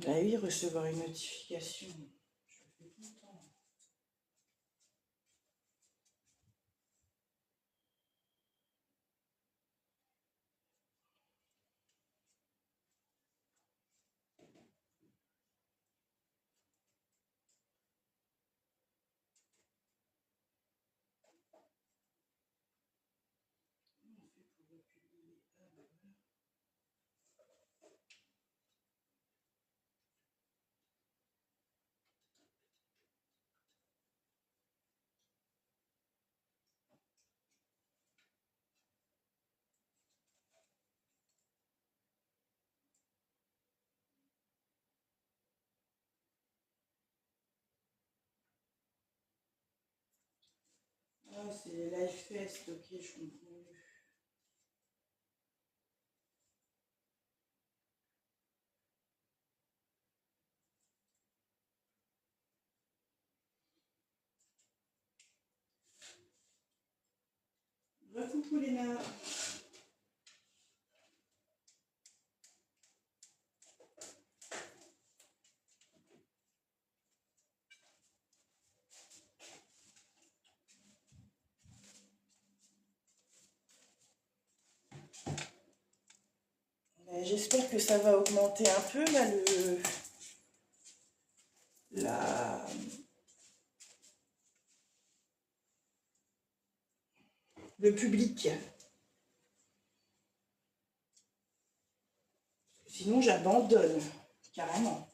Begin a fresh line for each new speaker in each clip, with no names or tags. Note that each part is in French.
Bah oui, recevoir une notification. Je le fais tout le temps. Comment on fait pour republier? Ah bah voilà. Ah, c'est Live Fest, ok, je comprends mieux. Coucou Léna. J'espère que ça va augmenter un peu là la, le public. Sinon j'abandonne carrément.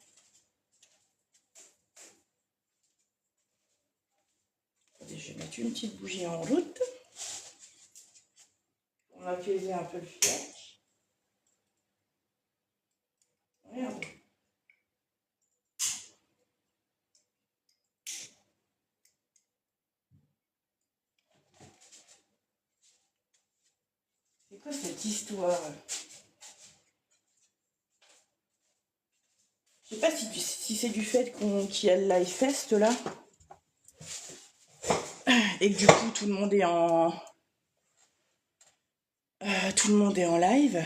Attendez, je vais mettre une petite bougie en route. On va apaiser un peu le fiac. Regarde. C'est quoi cette histoire? Je sais pas si c'est du fait qu'il y a le Live Fest là. Et que du coup tout le monde est en live.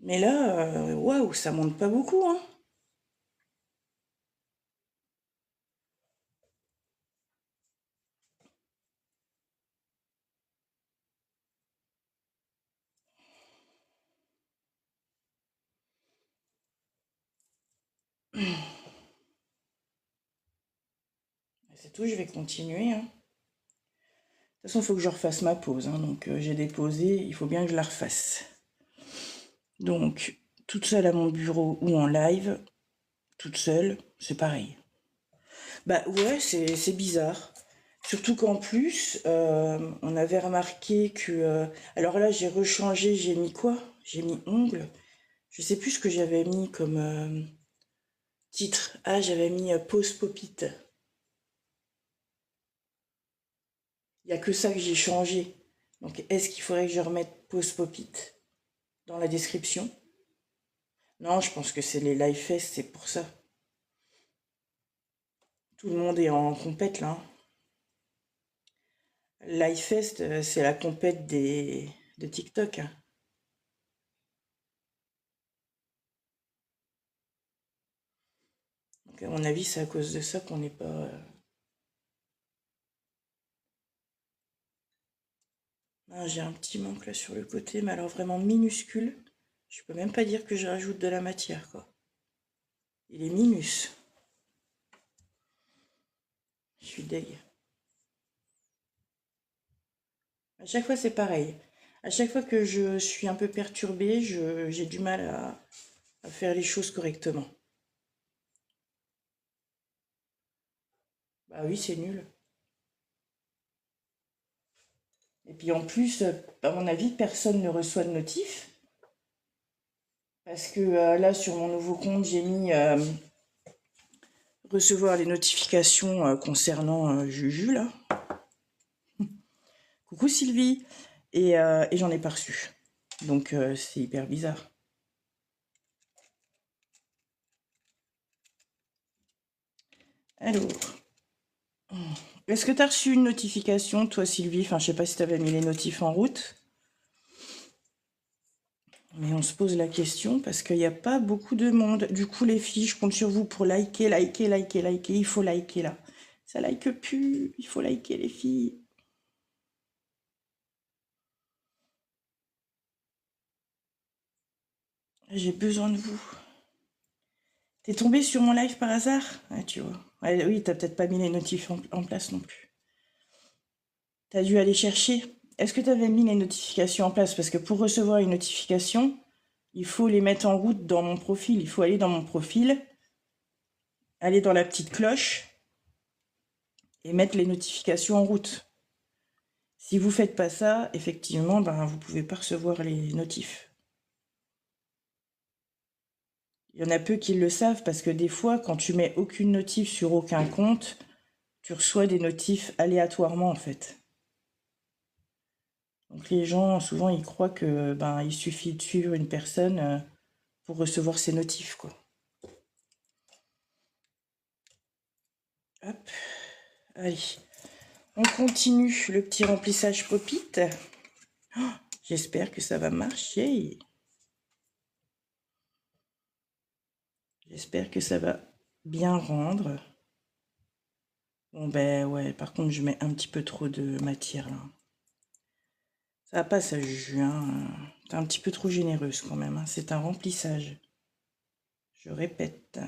Mais là, waouh, ça monte pas beaucoup, hein. C'est tout, je vais continuer, hein. De toute façon, il faut que je refasse ma pause, hein. Donc j'ai déposé, il faut bien que je la refasse. Donc, toute seule à mon bureau ou en live, toute seule, c'est pareil. Bah ouais, c'est bizarre. Surtout qu'en plus, on avait remarqué que... alors là, j'ai rechangé, j'ai mis quoi? J'ai mis ongle. Je sais plus ce que j'avais mis comme titre. Ah, j'avais mis pause pop-it. Il n'y a que ça que j'ai changé. Donc, est-ce qu'il faudrait que je remette pause pop-it dans la description? Non, je pense que c'est les live fest, c'est pour ça. Tout le monde est en compète là, hein. Live fest, c'est la compète de TikTok, hein. Donc, à mon avis, c'est à cause de ça qu'on n'est pas... Ah, j'ai un petit manque là sur le côté, mais alors vraiment minuscule. Je peux même pas dire que je rajoute de la matière, quoi. Il est minus. Je suis deg. À chaque fois, c'est pareil. À chaque fois que je suis un peu perturbée, j'ai du mal à faire les choses correctement. Bah oui, c'est nul. Et puis en plus, à mon avis, personne ne reçoit de notif. Parce que là, sur mon nouveau compte, j'ai mis recevoir les notifications concernant Juju, là. Coucou Sylvie. Et j'en ai pas reçu. Donc c'est hyper bizarre. Alors, est-ce que tu as reçu une notification, toi Sylvie? Enfin, je sais pas si tu avais mis les notifs en route. Mais on se pose la question parce qu'il n'y a pas beaucoup de monde. Du coup, les filles, je compte sur vous pour liker, liker, liker, liker. Il faut liker là. Ça like plus. Il faut liker les filles. J'ai besoin de vous. T'es tombé sur mon live par hasard? Ah, tu vois. Ouais, oui, t'as peut-être pas mis les notifs en place non plus. T'as dû aller chercher. Est-ce que t'avais mis les notifications en place? Parce que pour recevoir une notification, il faut les mettre en route dans mon profil. Il faut aller dans mon profil, aller dans la petite cloche et mettre les notifications en route. Si vous faites pas ça, effectivement, ben, vous pouvez pas recevoir les notifs. Il y en a peu qui le savent parce que des fois, quand tu mets aucune notif sur aucun compte, tu reçois des notifs aléatoirement en fait. Donc les gens, souvent, ils croient que ben, il suffit de suivre une personne pour recevoir ses notifs, quoi. Hop, allez. On continue le petit remplissage pop-it. Oh, j'espère que ça va marcher. J'espère que ça va bien rendre. Bon ben ouais, par contre je mets un petit peu trop de matière là. Ça va pas ça Juju, hein. T'es un petit peu trop généreuse quand même, hein. C'est un remplissage. Je répète.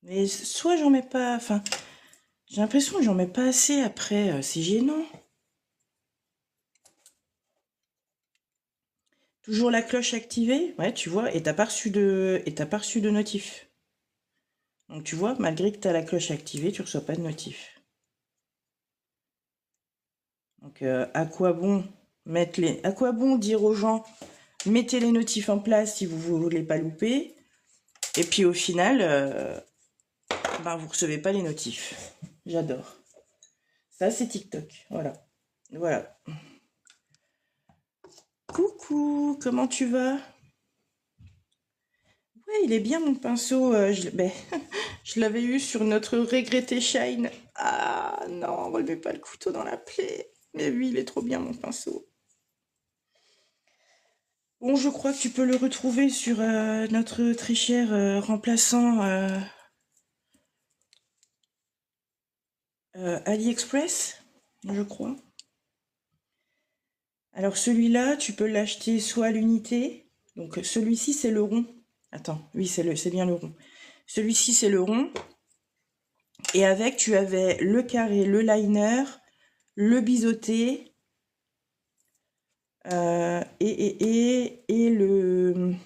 Mais soit j'en mets pas, enfin, j'ai l'impression que j'en mets pas assez après, c'est gênant. Toujours la cloche activée, ouais, tu vois, et t'as pas reçu de notif. Donc tu vois, malgré que tu as la cloche activée, tu reçois pas de notif. Donc à quoi bon dire aux gens mettez les notifs en place si vous ne voulez pas louper, et puis au final, ben vous recevez pas les notifs. J'adore. Ça c'est TikTok, voilà. Voilà. Coucou, comment tu vas? Ouais, il est bien mon pinceau. Je l'avais eu sur notre regretté Shine. Ah non, relevez pas le couteau dans la plaie. Mais oui, il est trop bien mon pinceau. Bon, je crois que tu peux le retrouver sur notre très cher remplaçant AliExpress, je crois. Alors celui-là, tu peux l'acheter soit à l'unité. Donc celui-ci, c'est le rond. Attends, oui, c'est bien le rond. Celui-ci, c'est le rond. Et avec, tu avais le carré, le liner, le biseauté et le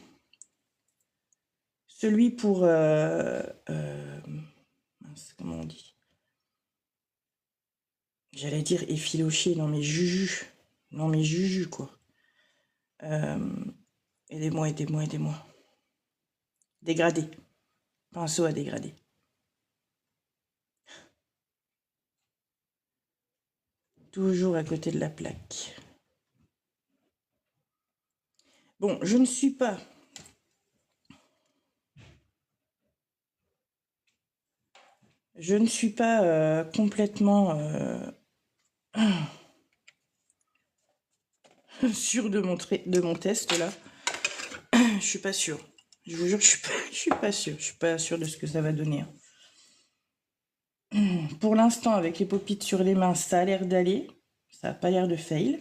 celui pour mince, comment on dit? J'allais dire effiloché, non mais juju. Non mais juju, quoi. Aidez-moi, aidez-moi, aidez-moi. Dégradé. Pinceau à dégrader. Toujours à côté de la plaque. Bon, je ne suis pas... Je ne suis pas complètement sûre de mon test, là. Je suis pas sûre. Je vous jure, je suis pas sûre. Je suis pas sûre de ce que ça va donner. Pour l'instant, avec les pop-it sur les mains, ça a l'air d'aller. Ça n'a pas l'air de fail.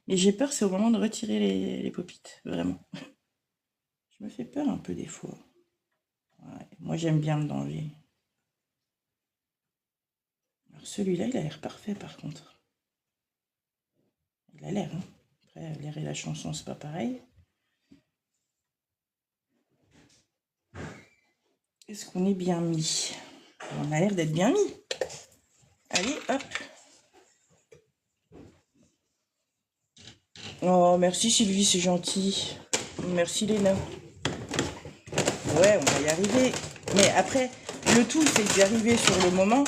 Mais j'ai peur, c'est au moment de retirer les pop-it. Vraiment. Je me fais peur un peu des fois. Ouais, moi, j'aime bien le danger. Alors, celui-là, il a l'air parfait, par contre. Il a l'air, hein. Après, l'air et la chanson, c'est pas pareil. Est-ce qu'on est bien mis? On a l'air d'être bien mis. Allez, hop. Oh, merci Sylvie, c'est gentil. Merci Léna. Ouais, on va y arriver. Mais après, le tout, c'est d'y arriver sur le moment.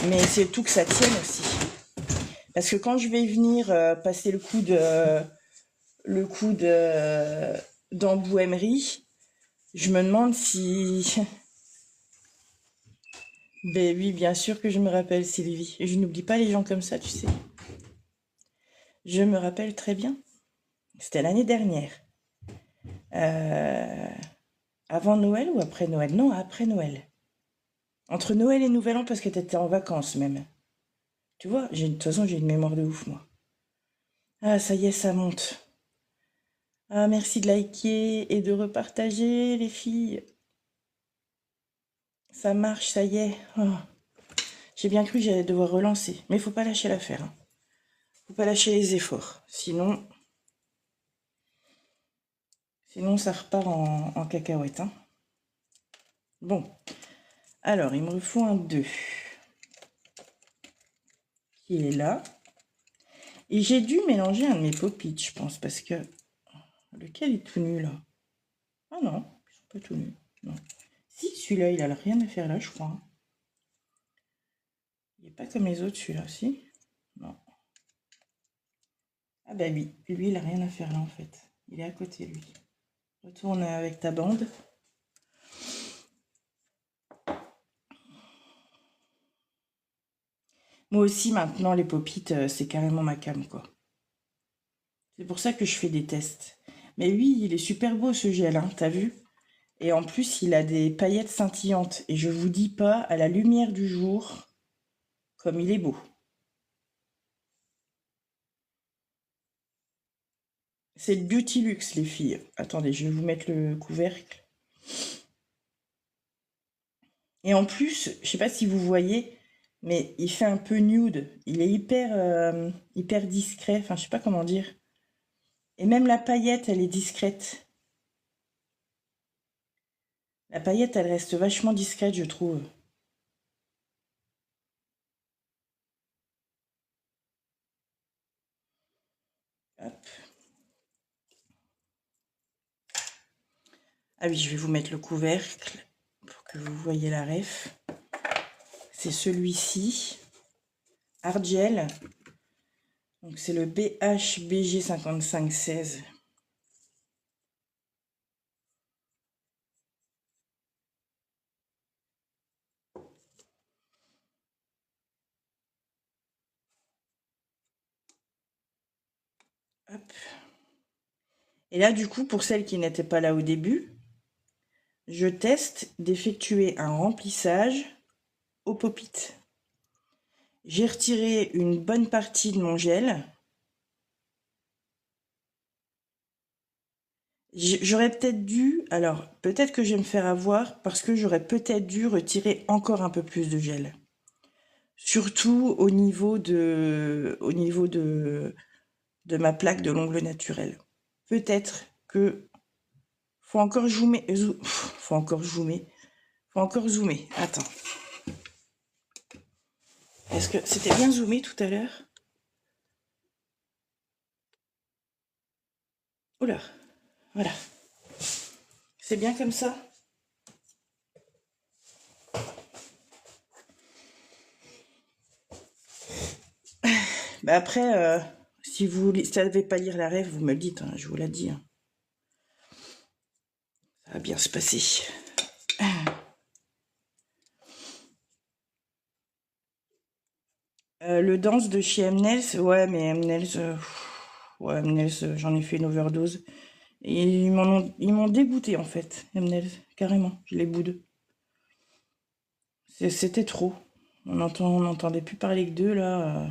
Mais c'est tout que ça tienne aussi. Parce que quand je vais venir passer le coup d'embouaimerie, je me demande si... Ben oui, bien sûr que je me rappelle, Sylvie. Et je n'oublie pas les gens comme ça, tu sais. Je me rappelle très bien. C'était l'année dernière. Avant Noël ou après Noël? Non, après Noël. Entre Noël et Nouvel An parce que t'étais en vacances même. Tu vois, de toute façon, j'ai une mémoire de ouf, moi. Ah, ça y est, ça monte. Ah, merci de liker et de repartager, les filles. Ça marche, ça y est. Oh. J'ai bien cru que j'allais devoir relancer. Mais il faut pas lâcher l'affaire. Hein. Faut pas lâcher les efforts. Sinon ça repart en cacahuète. Hein. Bon. Alors, il me faut un 2. Qui est là. Et j'ai dû mélanger un de mes pop-it, je pense, parce que... Lequel est tout nu, là? Ah non, ils sont pas tout nus. Non. Si, celui-là, il a rien à faire là, je crois. Il n'est pas comme les autres, celui-là, si? Non. Ah bah oui, lui, il a rien à faire là, en fait. Il est à côté, lui. Retourne avec ta bande. Moi aussi, maintenant, les pop-it, c'est carrément ma came, quoi. C'est pour ça que je fais des tests. Mais oui, il est super beau, ce gel, hein, t'as vu? Et en plus, il a des paillettes scintillantes. Et je vous dis pas, à la lumière du jour, comme il est beau. C'est le Beauty Luxe, les filles. Attendez, je vais vous mettre le couvercle. Et en plus, je sais pas si vous voyez, mais il fait un peu nude. Il est hyper discret. Enfin, je sais pas comment dire. Et même la paillette, elle est discrète. La paillette, elle reste vachement discrète, je trouve. Hop. Ah oui, je vais vous mettre le couvercle pour que vous voyez la ref. C'est celui-ci. Argel. Donc c'est le BHBG 5516. Hop. Et là, du coup, pour celles qui n'étaient pas là au début, je teste d'effectuer un remplissage au pop-it. J'ai retiré une bonne partie de mon gel. J'aurais peut-être dû, alors peut-être que je vais me faire avoir parce que j'aurais peut-être dû retirer encore un peu plus de gel. Surtout au niveau de ma plaque de l'ongle naturel. Peut-être que faut encore zoomer. Faut encore zoomer. Attends. Est-ce que c'était bien zoomé tout à l'heure? Oula, voilà. C'est bien comme ça? Bah après, si vous ne savez pas lire la rêve, vous me le dites, hein, je vous l'ai dit. Hein. Ça va bien se passer. Le danse de chez Mnels, ouais, mais Mnels, j'en ai fait une overdose. Et ils m'ont dégoûté en fait, Mnels, carrément, je les boude. C'était trop. On n'entendait plus parler que d'eux là.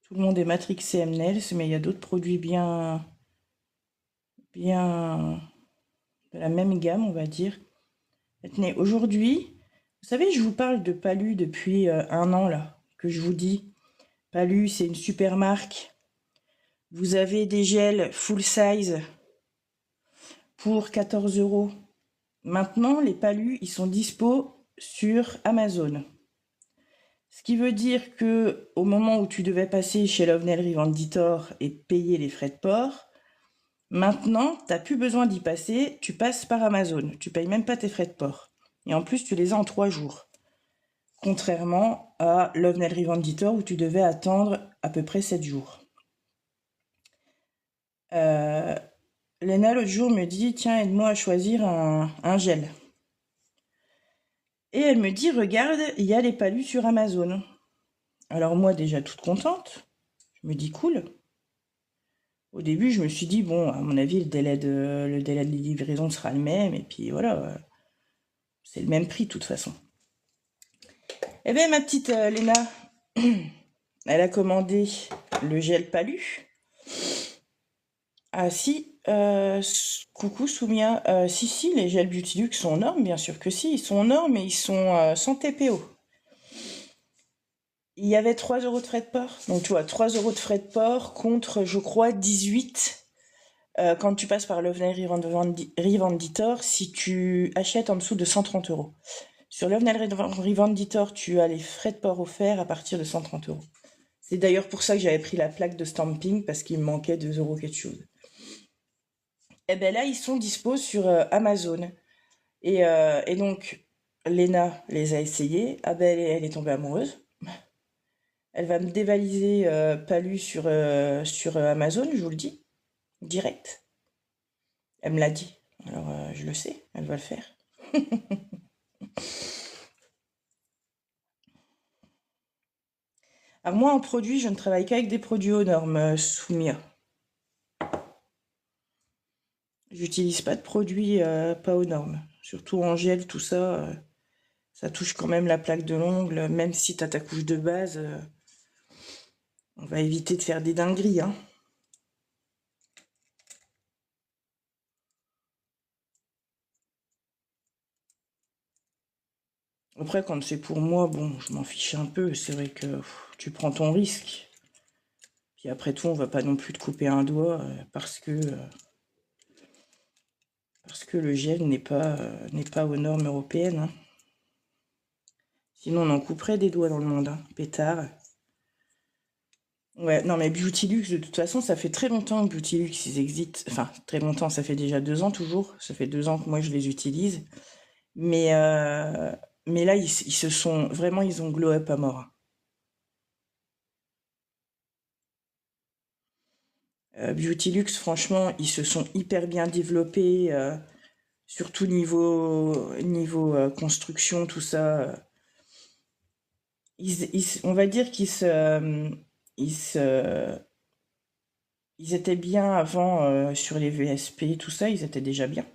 Tout le monde est matrixé Mnels, mais il y a d'autres produits bien de la même gamme, on va dire. Tenez, aujourd'hui, vous savez, je vous parle de Palu depuis 1 an là, que je vous dis. Palu, c'est une super marque. Vous avez des gels full size pour 14 €. Maintenant, les Palus, ils sont dispo sur Amazon. Ce qui veut dire que au moment où tu devais passer chez Lovenel Venditor et payer les frais de port, maintenant, tu n'as plus besoin d'y passer, tu passes par Amazon. Tu payes même pas tes frais de port. Et en plus, tu les as en 3 jours. Contrairement à Lovenel Venditor où tu devais attendre à peu près 7 jours. Léna, l'autre jour, me dit, tiens, aide-moi à choisir un gel. Et elle me dit, regarde, il y a les Palus sur Amazon. Alors moi, déjà toute contente, je me dis, cool. Au début, je me suis dit, bon, à mon avis, le délai de livraison sera le même, et puis voilà, c'est le même prix de toute façon. Eh bien, ma petite Léna, elle a commandé le gel Palu. Ah si, coucou Soumia, si, les gels Beauty sont aux normes, bien sûr que si, ils sont aux normes, mais ils sont sans TPO. Il y avait 3 € de frais de port, donc tu vois, 3 € de frais de port contre, je crois, 18 quand tu passes par l'Ovenel Revenditor, si tu achètes en dessous de 130 €. Sur l'Ovenel Revenditor, tu as les frais de port offerts à partir de 130 €. C'est d'ailleurs pour ça que j'avais pris la plaque de stamping, parce qu'il me manquait 2 € quelque chose. Et bien là, ils sont dispo sur Amazon. Et donc, Léna les a essayés. Ah ben, elle est tombée amoureuse. Elle va me dévaliser Palu sur Amazon, je vous le dis, direct. Elle me l'a dit. Alors, je le sais, elle va le faire. Alors moi, en produit, je ne travaille qu'avec des produits aux normes, Soumia. J'utilise pas de produits pas aux normes. Surtout en gel, tout ça, ça touche quand même la plaque de l'ongle. Même si tu as ta couche de base, on va éviter de faire des dingueries, hein. Après, quand c'est pour moi, bon, je m'en fiche un peu. C'est vrai que tu prends ton risque. Puis après tout, on va pas non plus te couper un doigt parce que le gel n'est pas aux normes européennes, hein. Sinon, on en couperait des doigts dans le monde, hein. Pétard. Ouais, non, mais Beautylux, de toute façon, ça fait très longtemps que Beautylux, ils existent. Enfin, très longtemps, ça fait déjà 2 ans toujours. Ça fait 2 ans que moi, je les utilise. Mais, euh, mais là, ils se sont... Vraiment, ils ont glow up à mort. Beautylux, franchement, ils se sont hyper bien développés, surtout niveau construction, tout ça. On va dire ils se, ils étaient bien avant sur les VSP, tout ça, ils étaient déjà bien.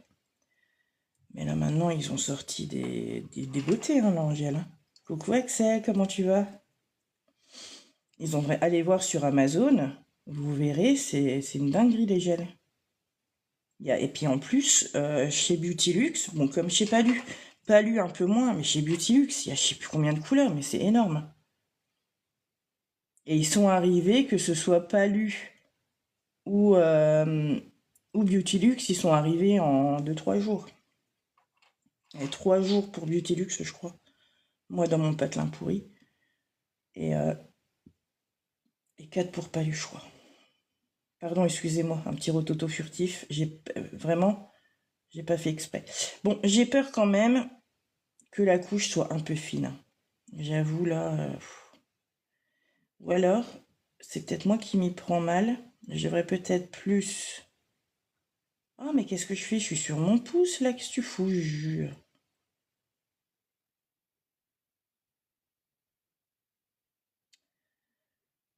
Mais là maintenant, ils ont sorti des beautés, hein, l'Angèle, hein. Coucou Axel, comment tu vas? Allez voir sur Amazon, vous verrez, c'est une dinguerie les gels. Et puis en plus, chez Beautylux, bon comme chez Palu un peu moins, mais chez Beautylux, il y a je sais plus combien de couleurs, mais c'est énorme. Et ils sont arrivés, que ce soit Palu ou, ou Beautylux, ils sont arrivés en 2-3 jours. Et 3 jours pour Beautylux, je crois. Moi, dans mon patelin pourri. Et, euh, et 4 pour Palu, je crois. Pardon, excusez-moi, un petit rototo furtif. Vraiment, j'ai pas fait exprès. Bon, j'ai peur quand même que la couche soit un peu fine. J'avoue, là... Ou alors, c'est peut-être moi qui m'y prends mal. Je devrais peut-être plus... Ah, mais qu'est-ce que je fais? Je suis sur mon pouce, là. Qu'est-ce que tu fous, je jure.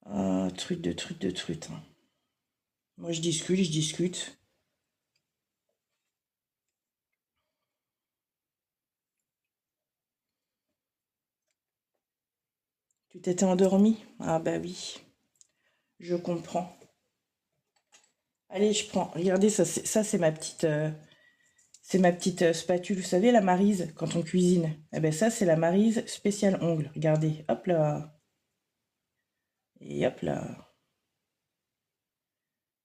Ah, truc de truc, hein. Moi, je discute, je discute. Tu t'étais endormi? Ah bah oui, je comprends. Allez, je prends. Regardez, ça c'est ma petite spatule. Vous savez, la Maryse, quand on cuisine. Eh ben ça, c'est la Maryse spéciale ongle. Regardez, hop là. Et hop là.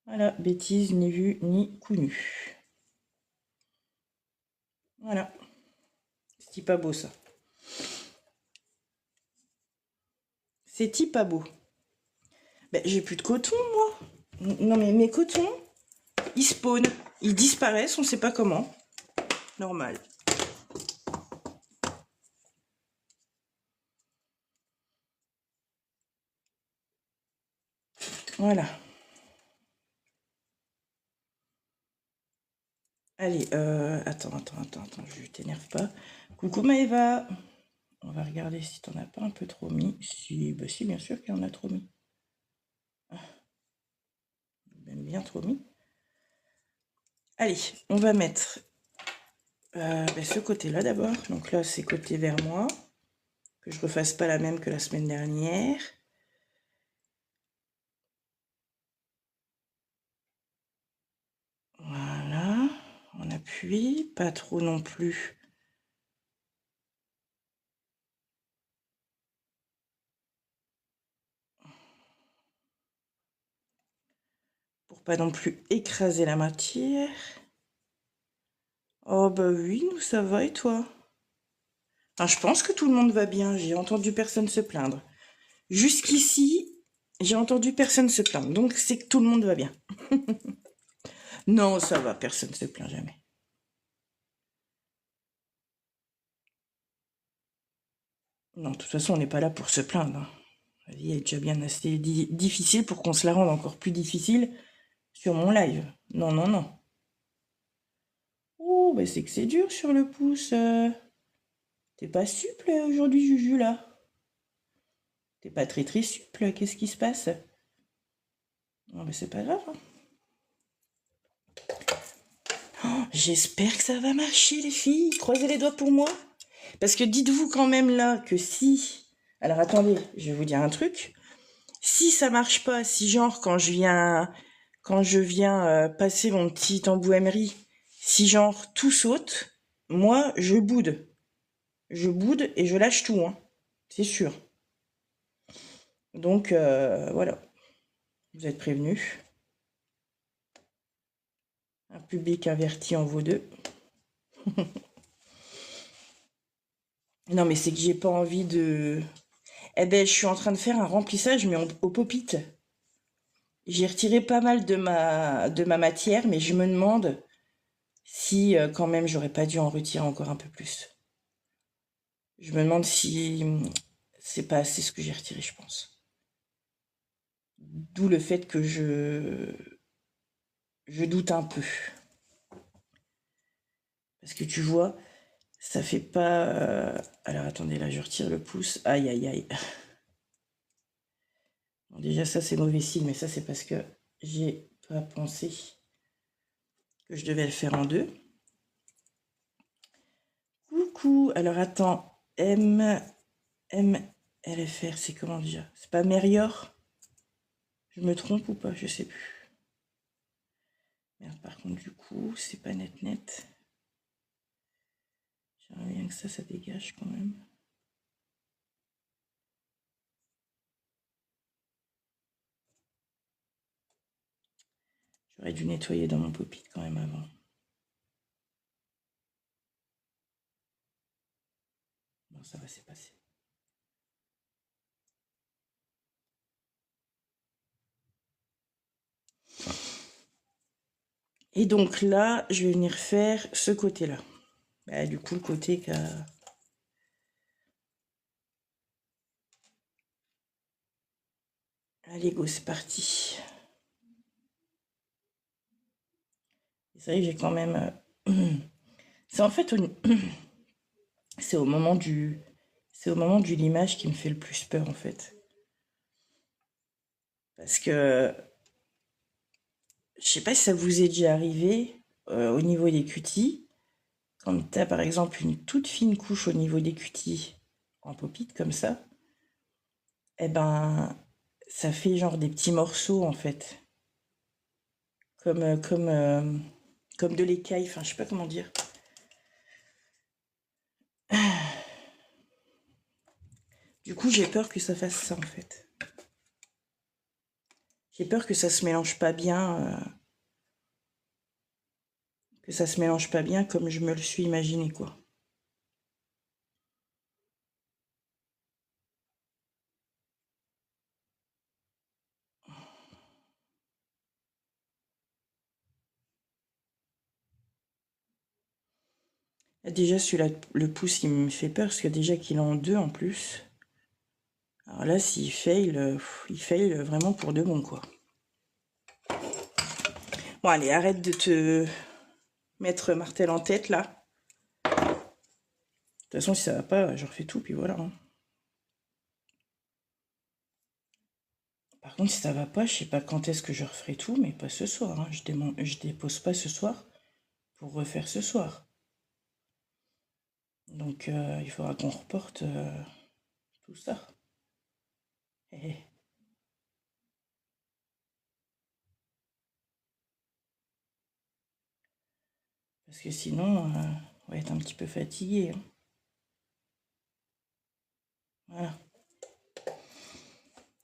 Voilà, bêtise, ni vue, ni connu. Voilà. C'est pas beau, ça. C'est pas beau. Ben, j'ai plus de coton, moi. Non, mais mes cotons, ils spawnent. Ils disparaissent, on sait pas comment. Normal. Voilà. Allez, attends, je t'énerve pas. Coucou Maëva. On va regarder si t'en as pas un peu trop mis. Si, bah si, bien sûr qu'il y en a trop mis. même bien trop mis. Allez, on va mettre ce côté-là d'abord. Donc là, c'est côté vers moi. Que je refasse pas la même que la semaine dernière. Voilà, on appuie, pas trop non plus. Pour pas non plus écraser la matière. Oh bah oui, nous ça va et toi? Enfin, je pense que tout le monde va bien, j'ai entendu personne se plaindre. Jusqu'ici, j'ai entendu personne se plaindre, donc c'est que tout le monde va bien. Non, ça va, personne ne se plaint jamais. Non, de toute façon, on n'est pas là pour se plaindre, hein. La vie est déjà bien assez difficile pour qu'on se la rende encore plus difficile sur mon live. Non, non, non. Oh, bah c'est que c'est dur sur le pouce. T'es pas souple aujourd'hui, Juju, là? T'es pas très très souple, qu'est-ce qui se passe? Non, mais c'est pas grave, hein. J'espère que ça va marcher, les filles. Croisez les doigts pour moi. Parce que dites-vous quand même là que si... Alors attendez, je vais vous dire un truc. Si ça marche pas, si genre quand je viens passer mon petit embouemmerie, si genre tout saute, moi je boude. Je boude et je lâche tout, hein. C'est sûr. Donc voilà, vous êtes prévenus. Un public averti en vaut deux. Non mais c'est que j'ai pas envie de... Eh ben je suis en train de faire un remplissage mais au pop-it. J'ai retiré pas mal de ma matière, mais je me demande si quand même j'aurais pas dû en retirer encore un peu plus. Je me demande si c'est pas assez ce que j'ai retiré, je pense. D'où le fait que je doute un peu. Parce que tu vois, ça fait pas... Alors attendez, là je retire le pouce. Aïe aïe aïe. Bon, déjà ça c'est mauvais signe, mais ça c'est parce que j'ai pas pensé que je devais le faire en deux. Coucou, alors attends, LFR, c'est comment déjà? C'est pas Merior? Je me trompe ou pas? Je sais plus. Merde, par contre, du coup, c'est pas net. J'aimerais bien que ça dégage quand même. J'aurais dû nettoyer dans mon pop-it quand même avant. Bon, ça va, c'est passé. Et donc là, je vais venir faire ce côté-là. Bah, du coup, le côté qu'a... Allez, go, c'est parti. C'est vrai que j'ai quand même... C'est en fait... C'est au moment du... C'est au moment du limage qui me fait le plus peur, en fait. Parce que... Je sais pas si ça vous est déjà arrivé au niveau des cutis. Quand tu as par exemple une toute fine couche au niveau des cutis en pop-it comme ça, eh ben ça fait genre des petits morceaux en fait. Comme de l'écaille, enfin je sais pas comment dire. Du coup j'ai peur que ça fasse ça en fait. J'ai peur que ça se mélange pas bien. Que ça se mélange pas bien comme je me le suis imaginé quoi. Déjà celui-là, le pouce il me fait peur parce que déjà qu'il est en deux en plus. Alors là, s'il fail, il fail vraiment pour de bon, quoi. Bon, allez, arrête de te mettre martel en tête, là. De toute façon, si ça va pas, je refais tout, puis voilà, hein. Par contre, si ça va pas, je sais pas quand est-ce que je referai tout, mais pas ce soir. Hein. Je dépose pas ce soir pour refaire ce soir. Donc, il faudra qu'on reporte tout ça. Eh. Parce que sinon, on va être un petit peu fatigué. Hein. Voilà.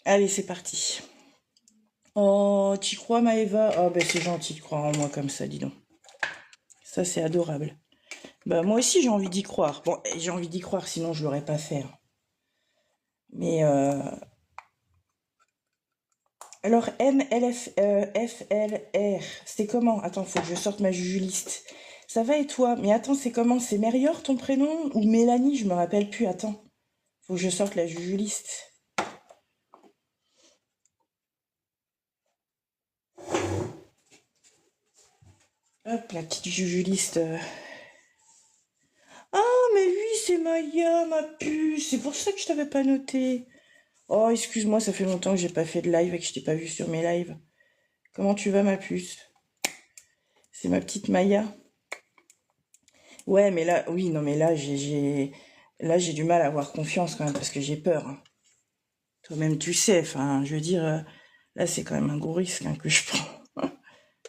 Allez, c'est parti. Oh, t'y crois, Maëva? Oh, ben c'est gentil de croire en moi comme ça, dis donc. Ça, c'est adorable. Bah, moi aussi, j'ai envie d'y croire. Bon, j'ai envie d'y croire, sinon je l'aurais pas fait. Hein. Mais, alors, MLFLR, c'est comment? Attends, faut que je sorte ma jujuliste. Ça va et toi? Mais attends, c'est comment? C'est Mérior ton prénom? Ou Mélanie? Je me rappelle plus, attends. Faut que je sorte la jujuliste. Hop, la petite jujuliste. Ah, mais oui, c'est Maya, ma puce. C'est pour ça que je t'avais pas noté. Oh, excuse-moi, ça fait longtemps que j'ai pas fait de live et que je t'ai pas vu sur mes lives. Comment tu vas, ma puce? C'est ma petite Maya. Ouais, mais là, oui, non, mais là, j'ai du mal à avoir confiance quand même parce que j'ai peur. Hein. Toi-même, tu sais, enfin, je veux dire, là, c'est quand même un gros risque hein, que je prends.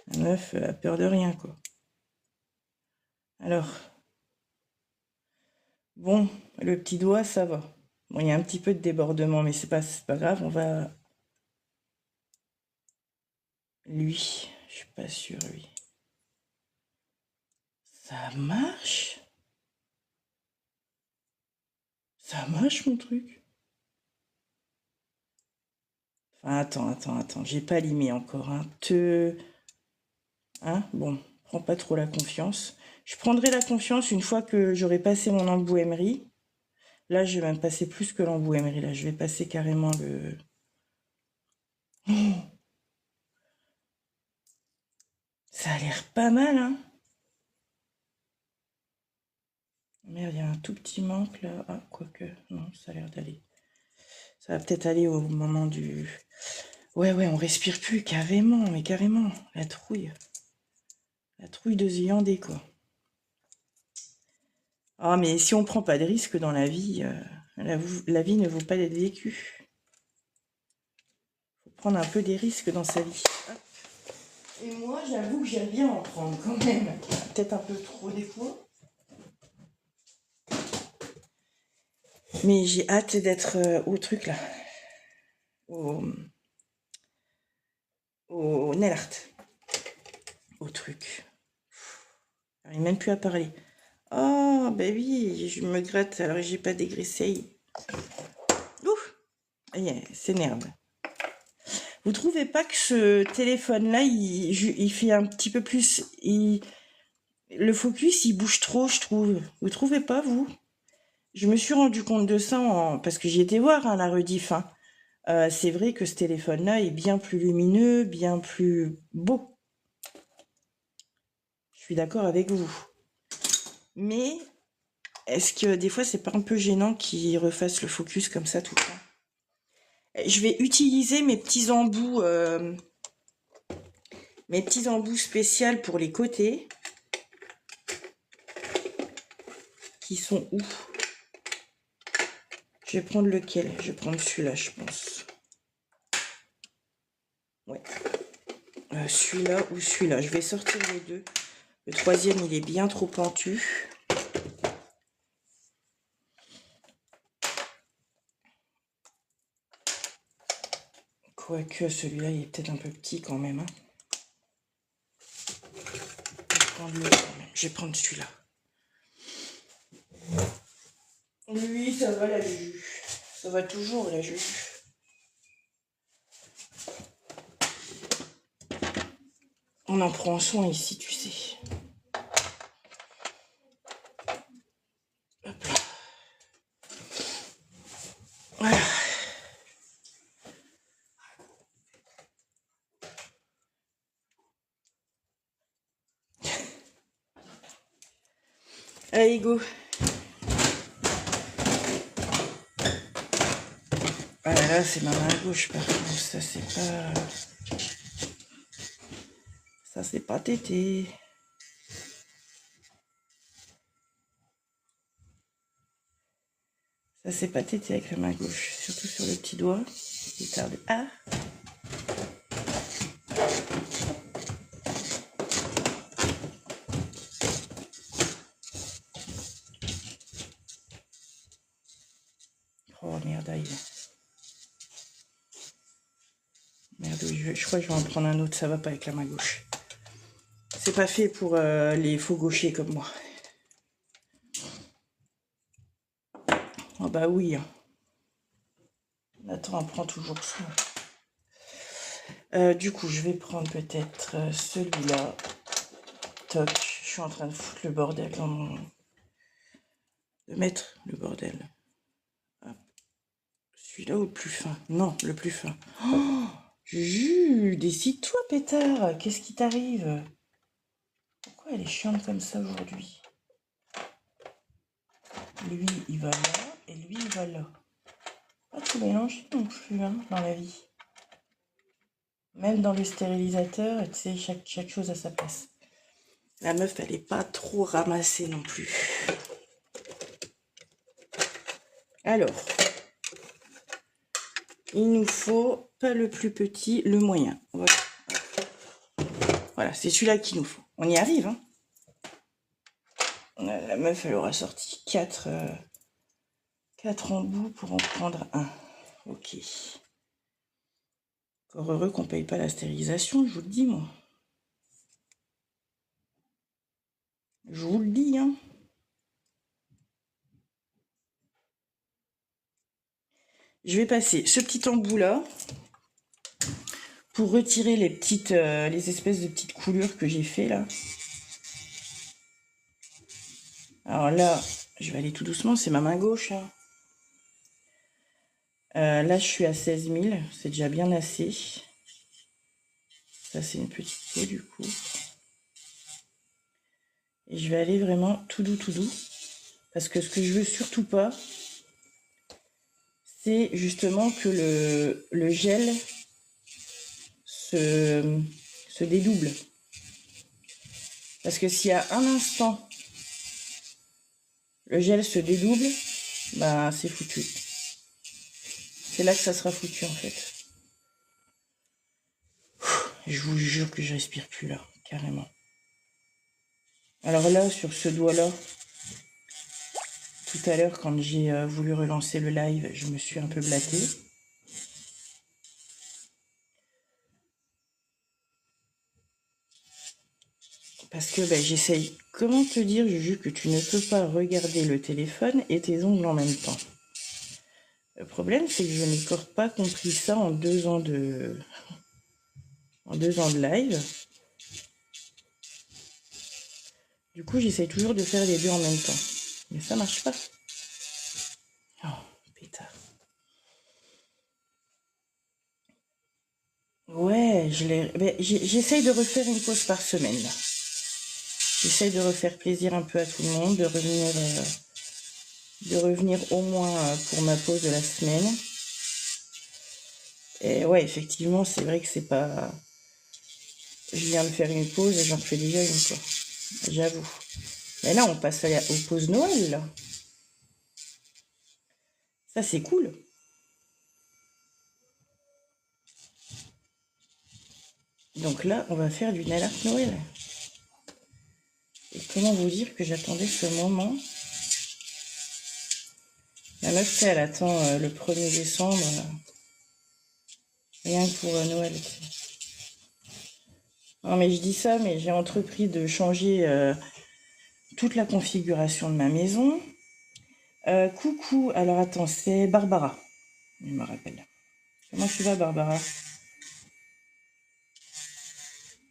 La meuf a peur de rien, quoi. Alors, bon, le petit doigt, ça va. Bon, il y a un petit peu de débordement, mais c'est pas grave, on va... Lui, je suis pas sûre, lui. Ça marche? Ça marche, mon truc? Enfin, attends, j'ai pas limé encore, hein. Hein? Bon, prends pas trop la confiance. Je prendrai la confiance une fois que j'aurai passé mon embouaimerie. Là, je vais même passer plus que l'embouaimerie. Là, je vais passer carrément le... Oh, ça a l'air pas mal, hein? Merde, il y a un tout petit manque, là. Ah, quoique, non, ça a l'air d'aller. Ça va peut-être aller au moment du... Ouais, on respire plus, carrément, mais carrément. La trouille. La trouille de Zéandé, quoi. Ah, mais si on prend pas de risque dans la vie, la vie ne vaut pas d'être vécue. Faut prendre un peu des risques dans sa vie. Hop. Et moi, j'avoue que j'aime bien en prendre quand même. Peut-être un peu trop des fois. Mais j'ai hâte d'être au truc là. Au nail art. Au truc. J'arrive même plus à parler. Oh, bah oui, je me gratte alors j'ai pas dégraissé. Ouf, yeah, s'énerve. Vous trouvez pas que ce téléphone-là, il fait un petit peu plus... le focus, il bouge trop, je trouve. Vous trouvez pas, vous? Je me suis rendu compte de ça parce que j'ai été voir hein, la rediff. Hein. C'est vrai que ce téléphone-là est bien plus lumineux, bien plus beau. Je suis d'accord avec vous. Mais est-ce que des fois, c'est pas un peu gênant qu'il refasse le focus comme ça tout le temps? Je vais utiliser mes petits embouts spéciaux pour les côtés. Qui sont où? Je vais prendre lequel? Je vais prendre celui-là, je pense. Ouais. Celui-là ou celui-là. Je vais sortir les deux. Le troisième, il est bien trop pentu. Quoique celui-là, il est peut-être un peu petit quand même. Hein. Je vais prendre celui-là. Oui, ça va la juge. Ça va toujours la juge. On en prend soin ici, tu sais. Hop là. Voilà. Allez, go. Ah là, c'est ma main gauche, par contre. Ça, c'est pas... Ça, c'est pas tété. Ça, c'est pas tété avec la main gauche. Surtout sur le petit doigt. Il tarde. Ah! Oh, merde, aïe. Merde, je crois que je vais en prendre un autre. Ça va pas avec la main gauche. C'est pas fait pour les faux gauchers comme moi. Oh bah oui. Nathan en prend toujours soin. Du coup, je vais prendre peut-être celui-là. Toc. Je suis en train de foutre le bordel dans mon... De mettre le bordel. Hop. Celui-là ou le plus fin? Non, le plus fin. Oh, Juju, décide-toi, pétard. Qu'est-ce qui t'arrive? Pourquoi elle est chiante comme ça aujourd'hui? Lui, il va là, et lui, il va là. Pas tout mélanger non plus, hein, dans la vie. Même dans le stérilisateur, tu sais, chaque chose à sa place. La meuf, elle est pas trop ramassée non plus. Alors, il nous faut pas le plus petit, le moyen. Voilà, voilà, c'est celui-là qu'il nous faut. On y arrive, hein. La meuf, elle aura sorti 4 embouts pour en prendre un. Ok. Encore heureux qu'on paye pas la stérilisation, je vous le dis, moi. Je vous le dis, hein. Je vais passer ce petit embout-là pour retirer les petites, les espèces de petites coulures que j'ai fait là. Alors là, je vais aller tout doucement, c'est ma main gauche. Hein. Là, je suis à 16 000, c'est déjà bien assez. Ça, c'est une petite peau du coup. Et je vais aller vraiment tout doux, parce que ce que je veux surtout pas, c'est justement que le gel se dédouble. Parce que s'il y a un instant, le gel se dédouble, bah c'est foutu. C'est là que ça sera foutu en fait. Je vous jure que je respire plus là, carrément. Alors là, sur ce doigt-là, tout à l'heure, quand j'ai voulu relancer le live, je me suis un peu blattée. Parce que ben, j'essaye. Comment te dire, Juju, que tu ne peux pas regarder le téléphone et tes ongles en même temps? Le problème, c'est que je n'ai encore pas compris ça en 2 ans de... en 2 ans de live. Du coup, j'essaye toujours de faire les deux en même temps. Mais ça marche pas. Oh, pétard. Ouais, j'essaye de refaire une pause par semaine, là. J'essaye de refaire plaisir un peu à tout le monde, de revenir au moins pour ma pause de la semaine. Et ouais, effectivement, c'est vrai que c'est pas... Je viens de faire une pause et j'en fais déjà une, quoi. J'avoue. Mais là, on passe aux pauses Noël, là. Ça, c'est cool. Donc là, on va faire du nail art Noël. Et comment vous dire que j'attendais ce moment? La meuf, elle attend le 1er décembre. Rien que pour Noël. Non, mais je dis ça, mais j'ai entrepris de changer toute la configuration de ma maison. Coucou, alors attends, c'est Barbara. Je me rappelle. Comment tu vas, Barbara?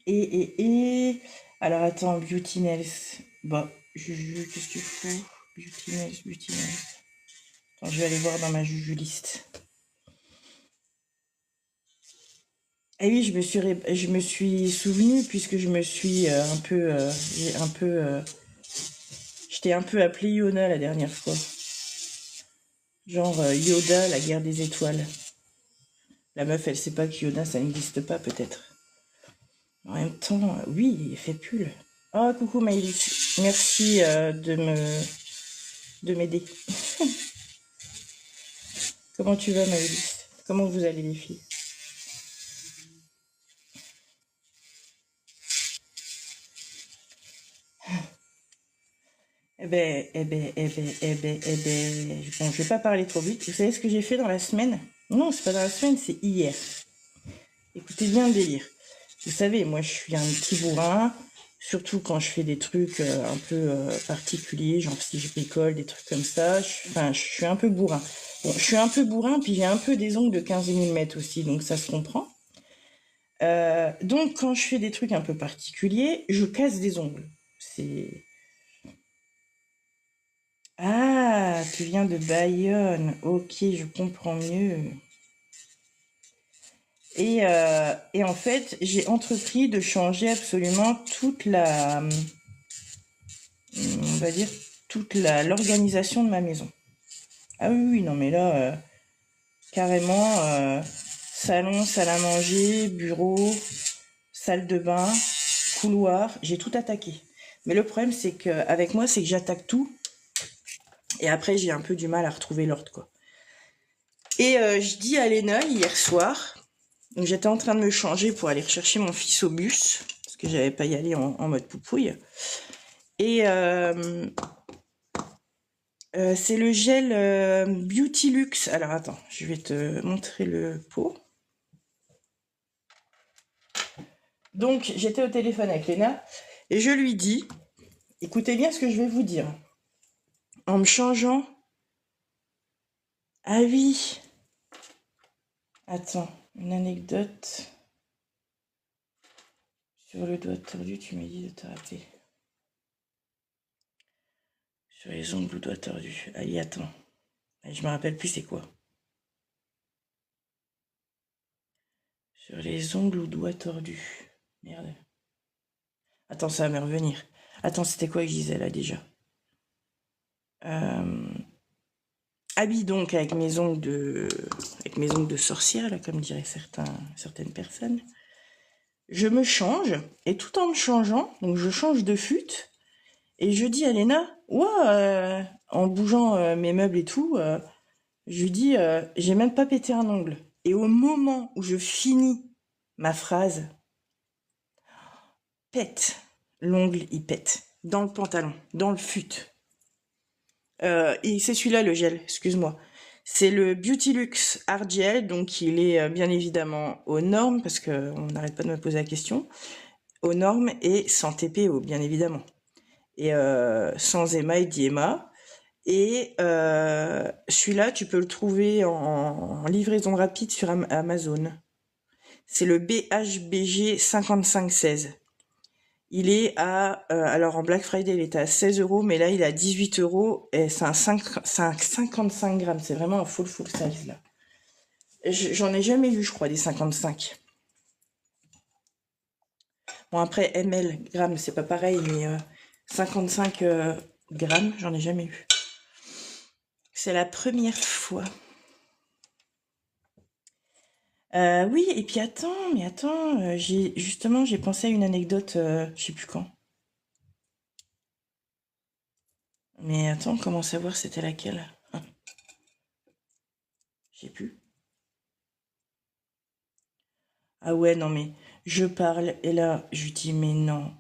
Et... Alors attends, Beauty Nails. Bah, Juju, qu'est-ce que tu fous? Beauty Nails. Attends, je vais aller voir dans ma Juju liste. Ah oui, je me suis souvenue, puisque je me suis j'étais un peu appelée Yona la dernière fois. Genre Yoda, la guerre des étoiles. La meuf, elle sait pas que Yoda, ça n'existe pas, peut-être. En même temps, oui, effet pull. Oh, coucou Maëlys. Merci de m'aider. Comment tu vas, Maëlys? Comment vous allez, les filles? Bon, je vais pas parler trop vite. Vous savez ce que j'ai fait dans la semaine? Non, c'est pas dans la semaine, c'est hier. Écoutez bien le délire. Vous savez, moi, je suis un petit bourrin, surtout quand je fais des trucs un peu particuliers, genre si je bricole, des trucs comme ça. Enfin, je suis un peu bourrin. Bon, je suis un peu bourrin, puis j'ai un peu des ongles de 15 mm aussi, donc ça se comprend. Donc, quand je fais des trucs un peu particuliers, je casse des ongles. C'est... Ah, tu viens de Bayonne. Ok, je comprends mieux. Et en fait, j'ai entrepris de changer absolument toute la, on va dire, l'organisation de ma maison. Ah oui, oui, non, mais là, carrément, salon, salle à manger, bureau, salle de bain, couloir, j'ai tout attaqué. Mais le problème, c'est qu'avec moi, c'est que j'attaque tout. Et après, j'ai un peu du mal à retrouver l'ordre, quoi. Et je dis à Léna hier soir, donc j'étais en train de me changer pour aller rechercher mon fils au bus, parce que j'avais pas y aller en mode poupouille. Et c'est le gel Beauty Luxe. Alors attends, je vais te montrer le pot. Donc j'étais au téléphone avec Léna et je lui dis, écoutez bien ce que je vais vous dire. En me changeant. Ah oui. Attends, une anecdote. Sur le doigt tordu, tu m'as dit de te rappeler. Sur les ongles ou doigts tordus. Allez, attends. Je me rappelle plus c'est quoi. Sur les ongles ou doigts tordus. Merde. Attends, ça va me revenir. Attends, c'était quoi que je disais là déjà? Habille donc avec mes ongles de sorcière, là, comme diraient certaines personnes. Je me change, et tout en me changeant, donc je change de fut, et je dis à Léna, ouais, en bougeant mes meubles et tout, je lui dis, j'ai même pas pété un ongle. Et au moment où je finis ma phrase, pète, l'ongle il pète, dans le pantalon, dans le fut. Et c'est celui-là le gel, excuse-moi. C'est le Beauty Luxe Hard Gel, donc il est bien évidemment aux normes, parce qu'on n'arrête pas de me poser la question, aux normes et sans TPO, bien évidemment. Et sans émail d'IEMA. Et celui-là, tu peux le trouver en livraison rapide sur Amazon. C'est le BHBG 5516. Il est à, alors en Black Friday, il était à 16 €, mais là, il est à 18 € et c'est un 55 grammes. C'est vraiment un full size, là. J'en ai jamais vu, je crois, des 55. Bon, après, ml, grammes, c'est pas pareil, mais 55 grammes, j'en ai jamais eu. C'est la première fois. Oui, et puis attends, j'ai pensé à une anecdote, je sais plus quand. Mais attends, comment savoir c'était laquelle? Je sais plus. Ah ouais, non mais je parle et là je lui dis mais non,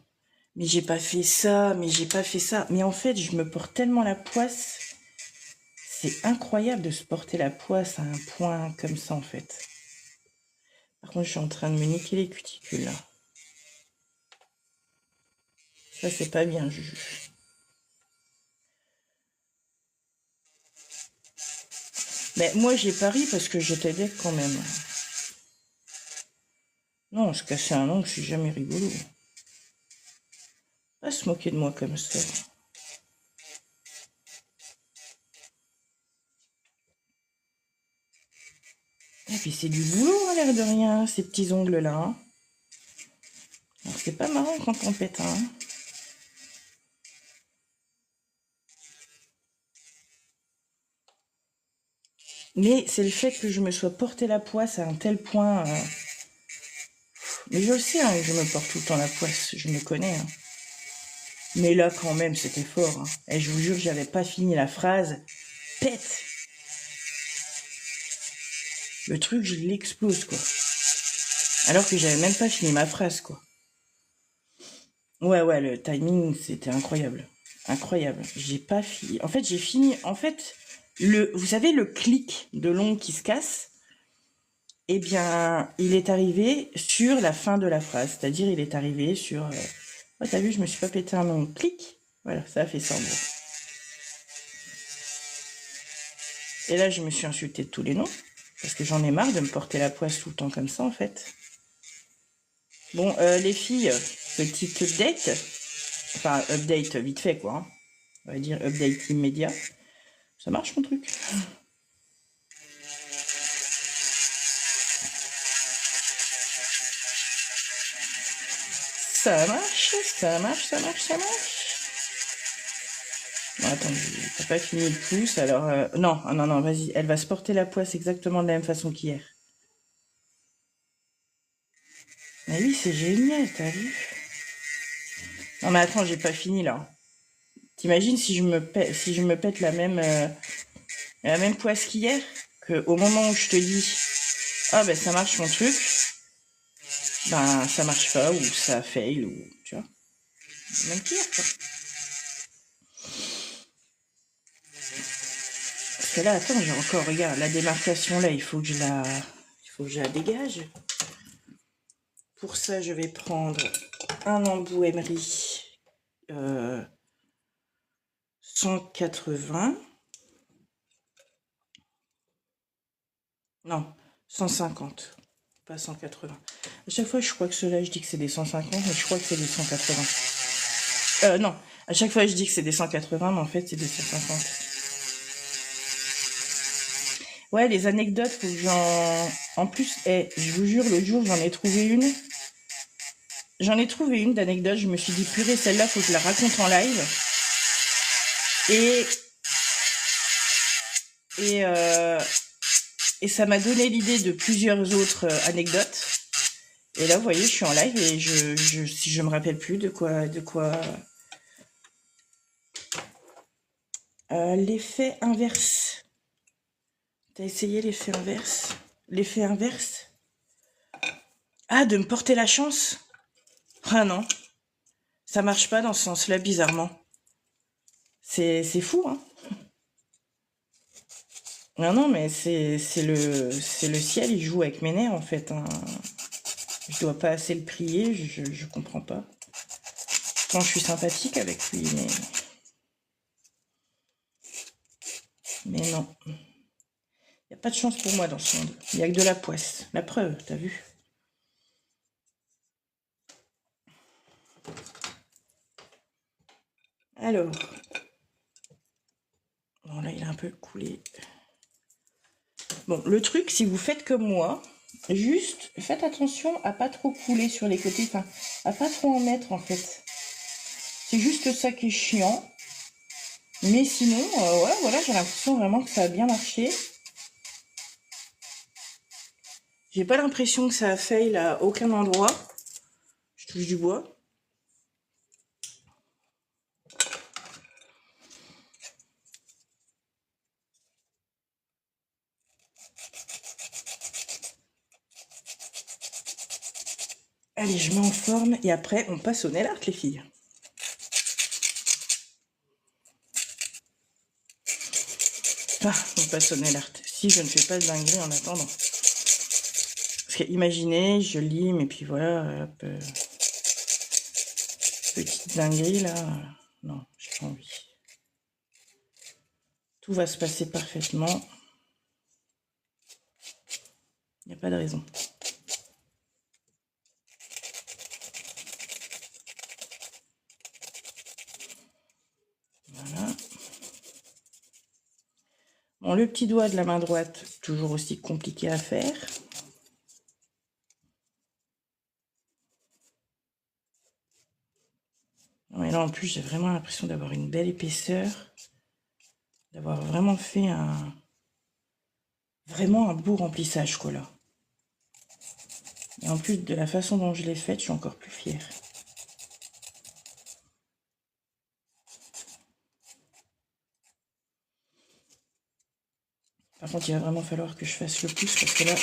mais j'ai pas fait ça, mais j'ai pas fait ça. Mais en fait, je me porte tellement la poisse. C'est incroyable de se porter la poisse à un point comme ça en fait. Par contre, je suis en train de me niquer les cuticules là. Ça c'est pas bien, Juju. Mais moi j'ai pari parce que je t'aidais quand même. Non, se casser un ongle, c'est jamais rigolo. Pas se moquer de moi comme ça. Et puis c'est du boulot à l'air de rien, ces petits ongles là. Hein. Alors c'est pas marrant quand on pète un. Hein. Mais c'est le fait que je me sois porté la poisse à un tel point. Mais je le sais, hein, je me porte tout le temps la poisse, je me connais. Hein. Mais là, quand même, c'était fort. Hein. Et je vous jure, j'avais pas fini la phrase. Pète. Le truc, je l'explose, quoi. Alors que j'avais même pas fini ma phrase, quoi. Ouais, le timing, c'était incroyable. Incroyable. J'ai pas fini. En fait, j'ai fini. En fait, vous savez, le clic de l'ongle qui se casse, eh bien, il est arrivé sur la fin de la phrase. C'est-à-dire, il est arrivé sur. Oh, t'as vu, je me suis pas pété un ongle. Clic. Voilà, ça a fait ça en gros. Et là, je me suis insultée de tous les noms. Parce que j'en ai marre de me porter la poisse tout le temps comme ça, en fait. Bon, les filles, petite update. Enfin, update vite fait, quoi. Hein. On va dire update immédiat. Ça marche, mon truc. Ça marche, ça marche, ça marche, ça marche. Bon, attends, t'as pas fini le pouce, alors... non, vas-y. Elle va se porter la poisse exactement de la même façon qu'hier. Mais oui, c'est génial, t'as vu? Non, mais attends, j'ai pas fini, là. T'imagines si je me pète la même poisse qu'hier? Qu'au moment où je te dis... Ah, ben, ça marche, mon truc. Ben, ça marche pas, ou ça fail, ou... Tu vois? Même pire, quoi. Parce que là, attends, j'ai encore... Regarde, la démarcation, là, il faut que je la dégage. Pour ça, je vais prendre un embout emery 180. Non, 150. Pas 180. À chaque fois, je crois que ceux-là, je dis que c'est des 150, mais je crois que c'est des 180. Non, à chaque fois, je dis que c'est des 180, mais en fait, c'est des 150. Ouais, les anecdotes, faut que En plus, je vous jure, l'autre jour, j'en ai trouvé une. J'en ai trouvé une d'anecdote. Je me suis dit, purée, celle-là, faut que je la raconte en live. Et ça m'a donné l'idée de plusieurs autres anecdotes. Et là, vous voyez, je suis en live et si je me rappelle plus de quoi. L'effet inverse. T'as essayé l'effet inverse? L'effet inverse? Ah, de me porter la chance? Ah non, ça marche pas dans ce sens-là, bizarrement. C'est fou, hein? Non, mais c'est le ciel, il joue avec mes nerfs, en fait. Hein. Je dois pas assez le prier, je comprends pas. Quand je suis sympathique avec lui, mais non. Il n'y a pas de chance pour moi dans ce monde. Il n'y a que de la poisse. La preuve, t'as vu? Alors. Bon, là, il a un peu coulé. Bon, le truc, si vous faites comme moi, juste faites attention à pas trop couler sur les côtés, enfin, à pas trop en mettre, en fait. C'est juste ça qui est chiant. Mais sinon, ouais, voilà, j'ai l'impression vraiment que ça a bien marché. J'ai pas l'impression que ça a fail à aucun endroit. Je touche du bois. Allez, je mets en forme et après, on passe au nail art, les filles. Ah, on passe au nail art. Si je ne fais pas de dinguerie en attendant. Parce que imaginez, je lime et puis voilà, hop, petite dinguerie là. Non, j'ai pas envie. Tout va se passer parfaitement. Il n'y a pas de raison. Voilà. Bon, le petit doigt de la main droite, toujours aussi compliqué à faire. Et là, en plus, j'ai vraiment l'impression d'avoir une belle épaisseur. D'avoir vraiment fait un Vraiment un beau remplissage, quoi, là. Et en plus, de la façon dont je l'ai faite, je suis encore plus fière. Par contre, il va vraiment falloir que je fasse le pouce, parce que là,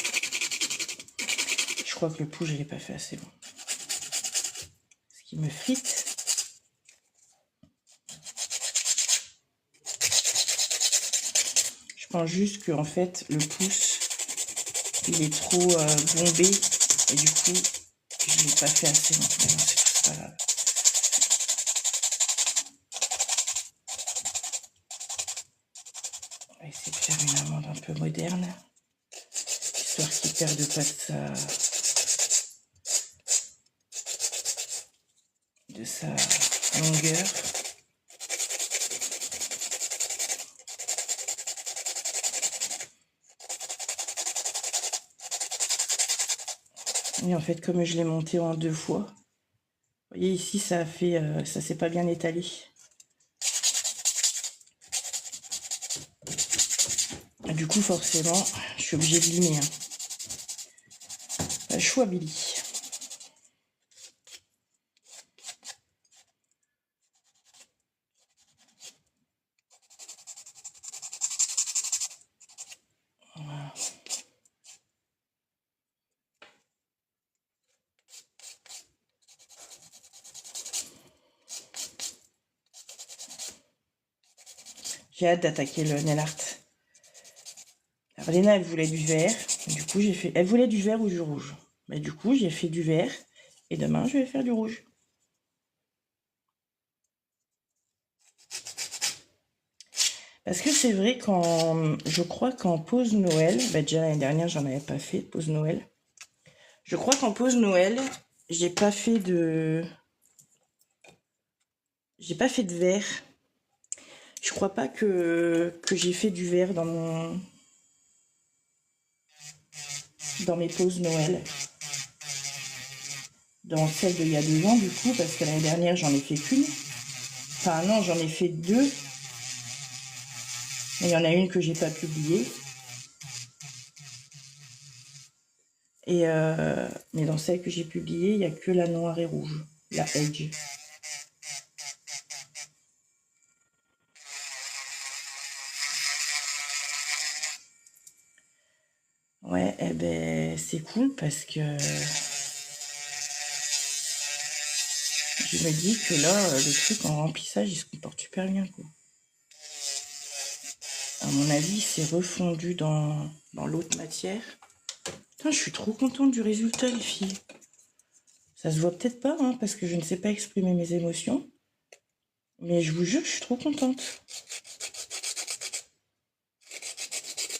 je crois que le pouce, je ne l'ai pas fait assez bon. Ce qui me frite. Je pense juste que, en fait, le pouce, il est trop bombé, et du coup, je ne l'ai pas fait assez bon. C'est pas grave. On va essayer de faire une amande un peu moderne, histoire qu'il ne perde pas de sa longueur. Et en fait, comme je l'ai monté en 2 fois, vous voyez ici, ça a fait, ça s'est pas bien étalé. Et du coup, forcément, je suis obligée de limer. Hein. Pas le choix, Billy. Voilà. J'ai hâte d'attaquer le nail art. Alors, Léna, elle voulait du vert. Du coup, j'ai fait... Elle voulait du vert ou du rouge. Mais du coup, j'ai fait du vert. Et demain, je vais faire du rouge. Parce que c'est vrai je crois qu'en pause Noël, bah déjà l'année dernière, j'en avais pas fait de pause Noël. Je crois qu'en pause Noël, j'ai pas fait de vert. Je crois pas que j'ai fait du vert dans mes pauses Noël. Dans celle d'il y a 2 ans, du coup, parce que l'année dernière, j'en ai fait qu'une. Enfin, non, j'en ai fait 2. Mais il y en a une que j'ai pas publiée. Et mais dans celle que j'ai publiée, il n'y a que la noire et rouge, la Edge. Ouais, eh ben c'est cool parce que je me dis que là, le truc en remplissage, il se comporte super bien, quoi. À mon avis, c'est refondu dans l'autre matière. Putain, je suis trop contente du résultat, les filles. Ça se voit peut-être pas, hein, parce que je ne sais pas exprimer mes émotions. Mais je vous jure, je suis trop contente.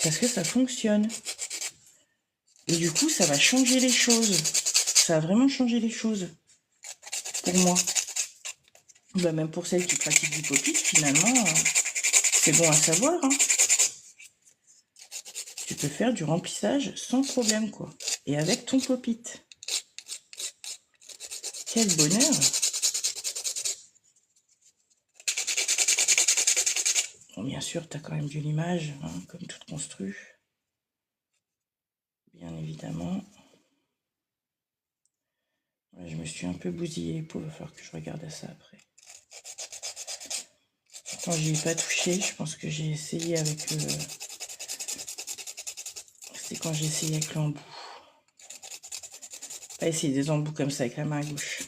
Parce que ça fonctionne. Et du coup, ça va changer les choses. Ça a vraiment changé les choses. Pour moi. Bah, même pour celles qui pratiquent du pop-it, finalement, c'est bon à savoir. Hein. Tu peux faire du remplissage sans problème, quoi. Et avec ton pop-it. Quel bonheur! Bon, bien sûr, tu as quand même du limage, hein, comme toute construit. Bien évidemment. Ouais, je me suis un peu bousillée, il va falloir que je regarde à ça après. Quand j'y ai pas touché, je pense que j'ai essayé avec le... C'est quand j'ai essayé avec l'embout. Pas essayer des embouts comme ça avec la main gauche.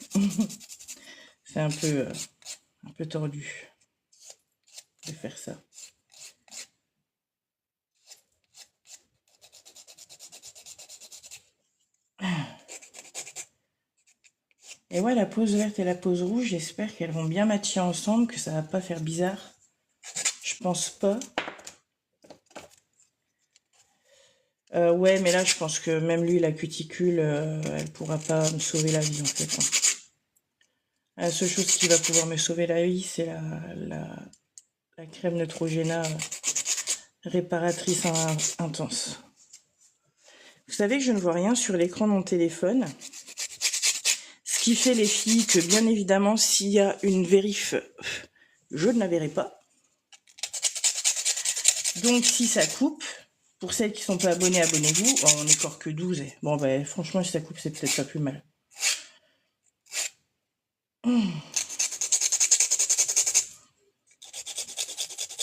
C'est un peu tordu de faire ça. Et ouais, la pose verte et la pose rouge, j'espère qu'elles vont bien matcher ensemble, que ça va pas faire bizarre. Je pense pas. Ouais, mais là, je pense que même lui, la cuticule, elle pourra pas me sauver la vie, en fait. Hein. La seule chose qui va pouvoir me sauver la vie, c'est la crème Neutrogena réparatrice intense. Vous savez que je ne vois rien sur l'écran de mon téléphone. Ce qui fait, les filles, que bien évidemment, s'il y a une vérif, je ne la verrai pas. Donc, si ça coupe, Pour celles qui sont pas abonnées, abonnez-vous. Oh, on n'est encore que 12. Bon, ben, franchement, si ça coupe, c'est peut-être pas plus mal.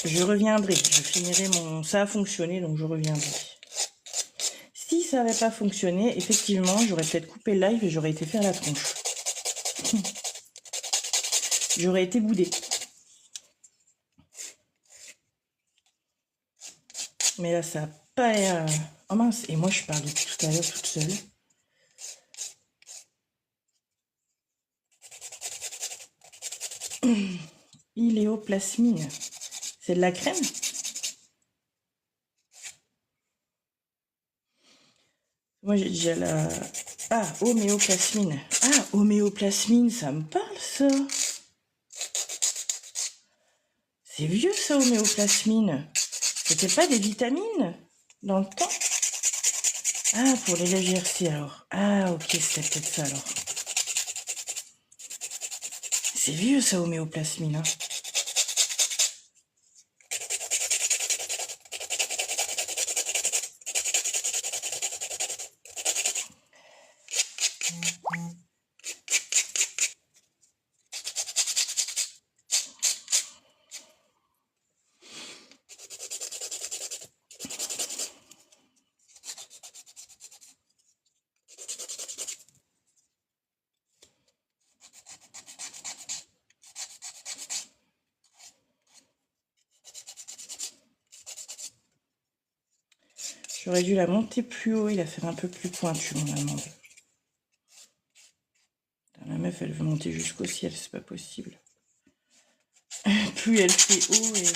Je reviendrai. Je finirai mon... Ça a fonctionné, donc je reviendrai. Si ça n'avait pas fonctionné, effectivement, j'aurais peut-être coupé le live et j'aurais été faire la tronche. J'aurais été boudée. Mais là, ça n'a pas l'air... Oh mince, et moi, je parle depuis tout à l'heure toute seule. Iléoplasmine. C'est de la crème? Moi, j'ai déjà la... Ah, homéoplasmine. Ah, homéoplasmine, ça me parle, ça. C'est vieux, ça, homéoplasmine. C'était pas des vitamines dans le temps? Ah, pour les LGRC, alors. Ah, ok, c'était peut-être ça, alors. C'est vieux, ça, homéoplasmine, hein. J'aurais dû la monter plus haut et la faire un peu plus pointue, on m'a demandé. La meuf, elle veut monter jusqu'au ciel, c'est pas possible. Plus elle fait haut et...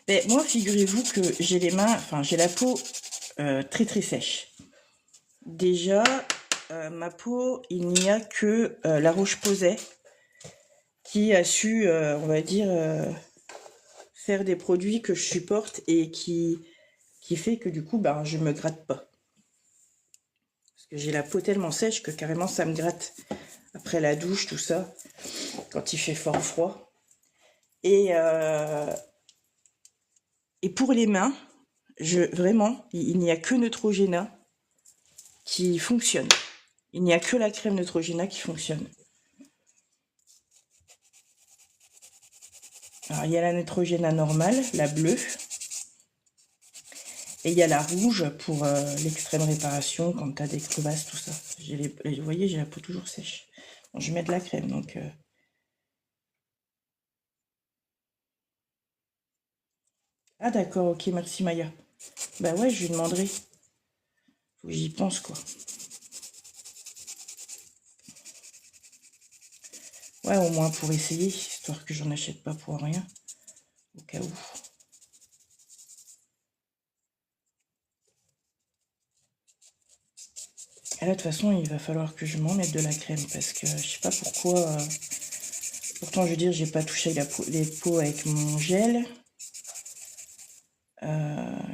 Mais moi, figurez-vous que j'ai les mains... Enfin, j'ai la peau très très sèche. Déjà, ma peau, il n'y a que La Roche-Posay qui a su, on va dire, faire des produits que je supporte et qui fait que du coup, ben, je me gratte pas. Parce que j'ai la peau tellement sèche que carrément ça me gratte. Après la douche, tout ça, quand il fait fort froid. Et pour les mains, vraiment, il n'y a que Neutrogena qui fonctionne. Il n'y a que la crème Neutrogena qui fonctionne. Alors, il y a la Neutrogena normale, la bleue. Et il y a la rouge pour l'extrême réparation, quand tu as des crevasses, tout ça. Vous voyez, j'ai la peau toujours sèche. Bon, je mets de la crème, donc... Ah d'accord, ok, merci Maya. Bah ouais, je lui demanderai. Faut que j'y pense, quoi. Ouais, au moins pour essayer, histoire que j'en achète pas pour rien. Au cas où. Et là, de toute façon, il va falloir que je m'en mette de la crème, parce que je sais pas pourquoi... Pourtant, je veux dire, j'ai pas touché les peaux avec mon gel.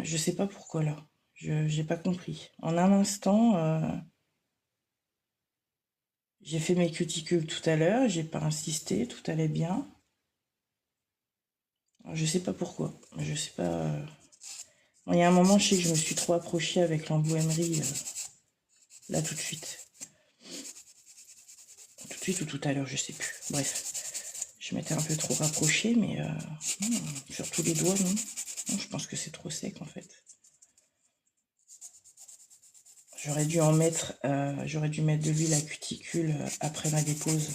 Je sais pas pourquoi, là. J'ai pas compris. En un instant... J'ai fait mes cuticules tout à l'heure, j'ai pas insisté, tout allait bien. Je sais pas pourquoi, je sais pas... Bon, il y a un moment, je sais que je me suis trop approchée avec l'embouaimerie, là tout de suite. Tout de suite ou tout à l'heure, je sais plus. Bref, je m'étais un peu trop rapprochée, mais sur tous les doigts, non. Non, je pense que c'est trop sec en fait. J'aurais dû en mettre, j'aurais dû mettre de l'huile à cuticule après ma dépose.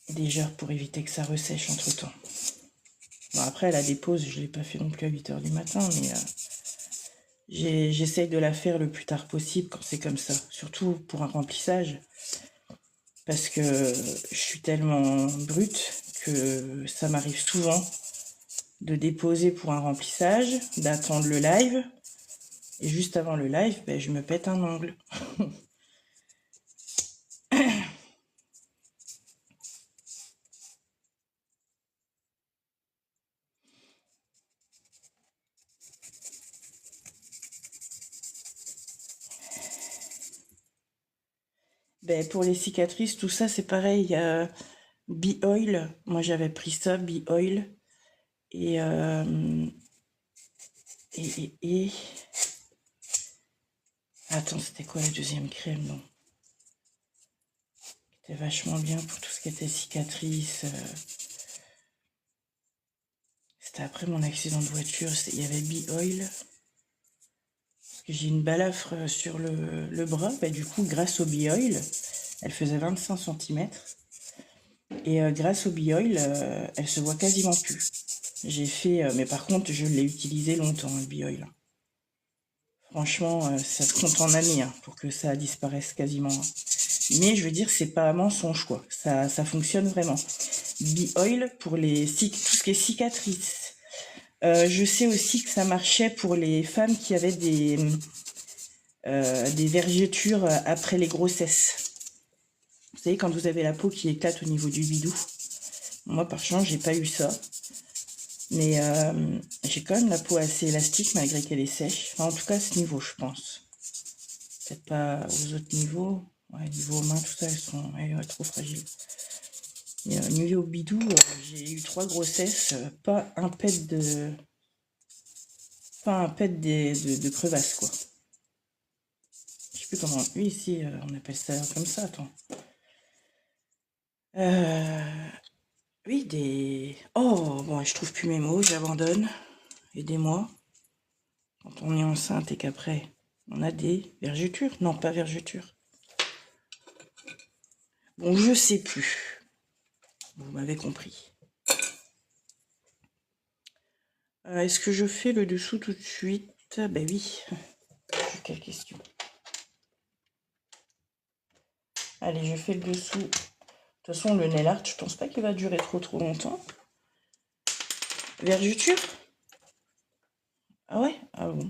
Déjà, pour éviter que ça ressèche entre temps. Bon, après, la dépose, je ne l'ai pas fait non plus à 8 h du matin, mais j'essaye de la faire le plus tard possible quand c'est comme ça. Surtout pour un remplissage. Parce que je suis tellement brute que ça m'arrive souvent de déposer pour un remplissage, d'attendre le live. Et juste avant le live, ben, je me pète un ongle. Ben, pour les cicatrices, tout ça, c'est pareil. Bee Oil. Moi, j'avais pris ça, Bee Oil. Et, et... Attends, c'était quoi la deuxième crème, non? C'était vachement bien pour tout ce qui était cicatrices. C'était après mon accident de voiture. Il y avait Bee Oil. Parce que j'ai une balafre sur le bras. Ben, du coup, grâce au Bee Oil, elle faisait 25 cm. Et grâce au Bee Oil, elle se voit quasiment plus. J'ai fait... mais par contre, je l'ai utilisé longtemps, le Bee Oil. Franchement, ça se compte en années hein, pour que ça disparaisse quasiment. Mais je veux dire, c'est pas un mensonge, quoi. Ça fonctionne vraiment. Bee Oil pour tout ce qui est cicatrices. Je sais aussi que ça marchait pour les femmes qui avaient des vergetures après les grossesses. Vous savez, quand vous avez la peau qui éclate au niveau du bidou. Moi, par chance, j'ai pas eu ça. Mais j'ai quand même la peau assez élastique malgré qu'elle est sèche. Enfin, en tout cas, à ce niveau, je pense. Peut-être pas aux autres niveaux. Ouais, niveau main, tout ça, elles sont trop fragiles. Mais niveau bidou, j'ai eu 3 grossesses, pas un pet de crevasse, quoi. Je sais plus comment. Oui, ici, on appelle ça comme ça, attends. Oui, des... Oh, bon, je trouve plus mes mots, j'abandonne. Aidez-moi. Quand on est enceinte et qu'après, on a des vergetures. Non, pas vergetures. Bon, je sais plus. Vous m'avez compris. Est-ce que je fais le dessous tout de suite? Ben oui. Quelle question. Allez, je fais le dessous. De toute façon, le nail art, je pense pas qu'il va durer trop longtemps. Vergeture? Ah ouais? Ah bon.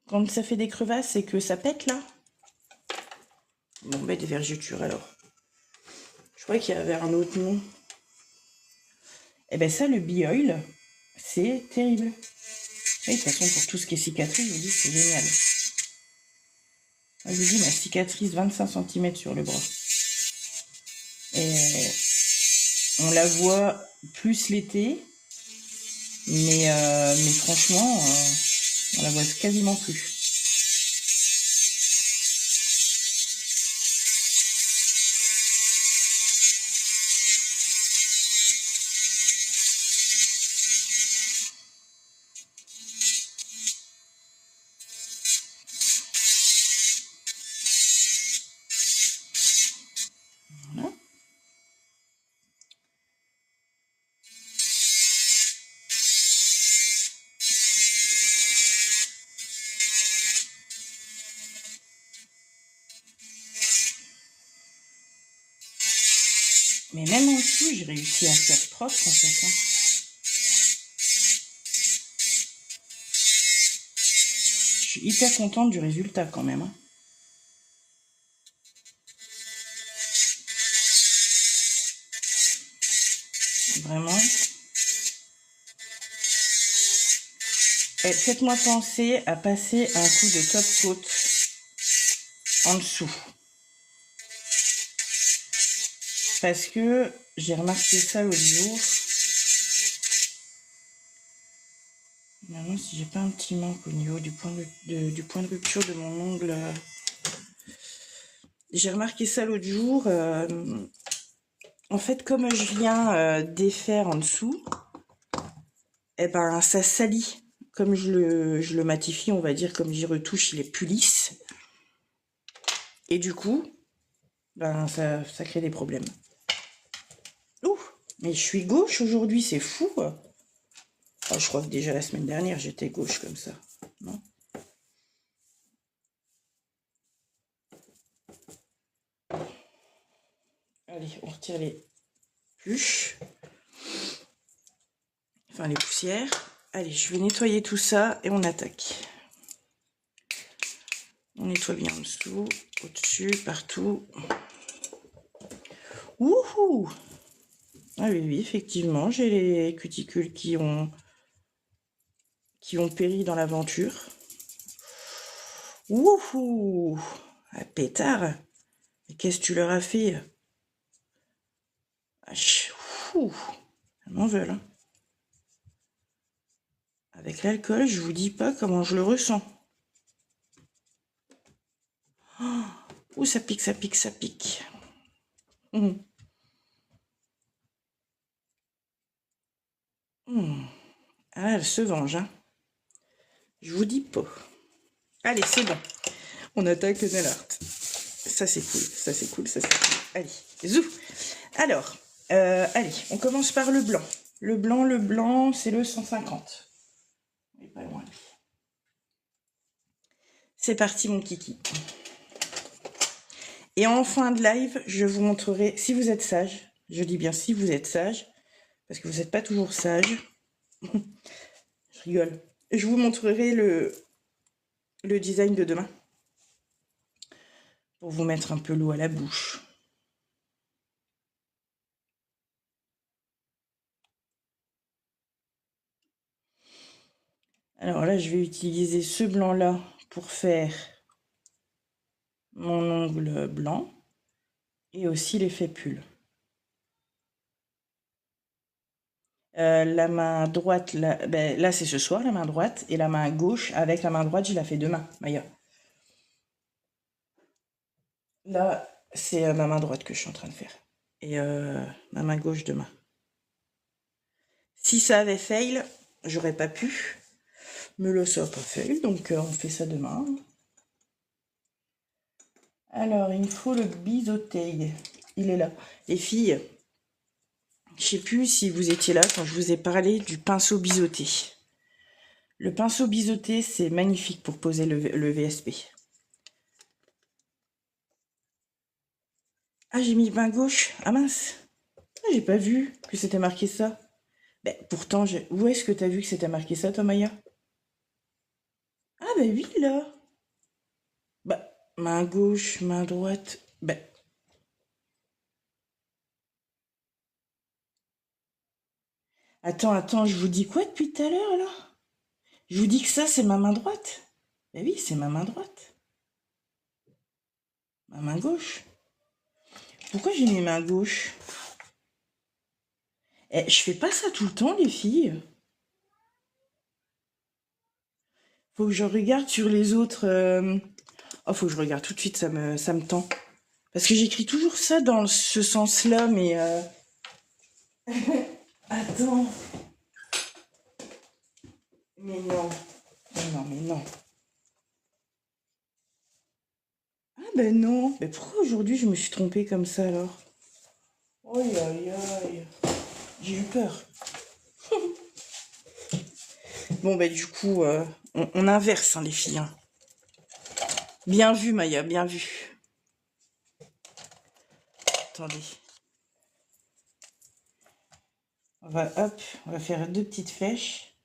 Quand ça fait des crevasses et que ça pète, là? Bon, ben des vergetures, alors. Je crois qu'il y avait un autre nom. Eh ben ça, le Bee Oil, c'est terrible. Et de toute façon, pour tout ce qui est cicatrice, je vous dis, c'est génial. Moi, je vous dis, ma cicatrice, 25 cm sur le bras. Et on la voit plus l'été, mais franchement, on la voit quasiment plus. Voilà. Mais même en dessous, j'ai réussi à faire propre, en fait. Hein. Je suis hyper contente du résultat, quand même. Hein. Vraiment. Et faites-moi penser à passer un coup de top coat en dessous. Parce que j'ai remarqué ça l'autre jour. Maintenant, si j'ai pas un petit manque au niveau du point de rupture de mon ongle. J'ai remarqué ça l'autre jour. En fait, comme je viens défaire en dessous, eh ben ça salit. Comme je le matifie, on va dire, comme j'y retouche, il est plus lisse. Et du coup, ben ça crée des problèmes. Ouh, mais je suis gauche aujourd'hui, c'est fou. Oh, je crois que déjà la semaine dernière, j'étais gauche comme ça. Non ? Allez, on retire les pluches. Enfin, les poussières. Allez, je vais nettoyer tout ça et on attaque. On nettoie bien en dessous, au-dessus, partout. Wouhou! Ah oui, effectivement, j'ai les cuticules qui ont péri dans l'aventure. Wouhou! Ah, pétard. Mais qu'est-ce que tu leur as fait? Ah, fou. Elles m'en veulent. Hein. Avec l'alcool, je vous dis pas comment je le ressens. Oh, ouh, ça pique, ça pique, ça pique. Ah, elle se venge, hein. Je vous dis pas. Allez, c'est bon. On attaque le nail art. Ça, c'est cool. Ça, c'est cool. Ça, c'est cool. Allez, zou. Alors, allez, on commence par le blanc. Le blanc, c'est le 150. On est pas loin. C'est parti, mon kiki. Et en fin de live, je vous montrerai, si vous êtes sage, je dis bien si vous êtes sage, parce que vous n'êtes pas toujours sage. Je rigole. Je vous montrerai le design de demain. Pour vous mettre un peu l'eau à la bouche. Alors là, je vais utiliser ce blanc-là pour faire mon ongle blanc et aussi l'effet pull. La main droite, là c'est ce soir la main droite, et la main gauche, avec la main droite, je la fais demain, Maya. Là, c'est ma main droite que je suis en train de faire. Et ma main gauche demain. Si ça avait fail, j'aurais pas pu. Mais là, ça n'a pas fail, donc on fait ça demain. Alors, il me faut le biseauté. Il est là. Les filles, je sais plus si vous étiez là quand je vous ai parlé du pinceau biseauté. Le pinceau biseauté, c'est magnifique pour poser le VSP. Ah, j'ai mis main gauche. Ah mince. Ah, j'ai pas vu que c'était marqué ça. Ben, pourtant, où est-ce que t'as vu que c'était marqué ça, toi, Maya? Ah, ben oui, là. Bah, main gauche, main droite. Ben. Attends, je vous dis quoi depuis tout à l'heure, là? Je vous dis que ça, c'est ma main droite. Ben oui, c'est ma main droite. Ma main gauche. Pourquoi j'ai mis main gauche? Eh, je fais pas ça tout le temps, les filles. Faut que je regarde sur les autres. Oh, faut que je regarde tout de suite, ça me tend. Parce que j'écris toujours ça dans ce sens-là, mais... Attends. Mais non. Mais non. Ah ben non. Mais pourquoi aujourd'hui je me suis trompée comme ça alors? Aïe aïe aïe. J'ai eu peur. Bon ben du coup, on inverse hein, les filles. Hein. Bien vu Maya, bien vu. Attendez. On va faire 2 petites flèches.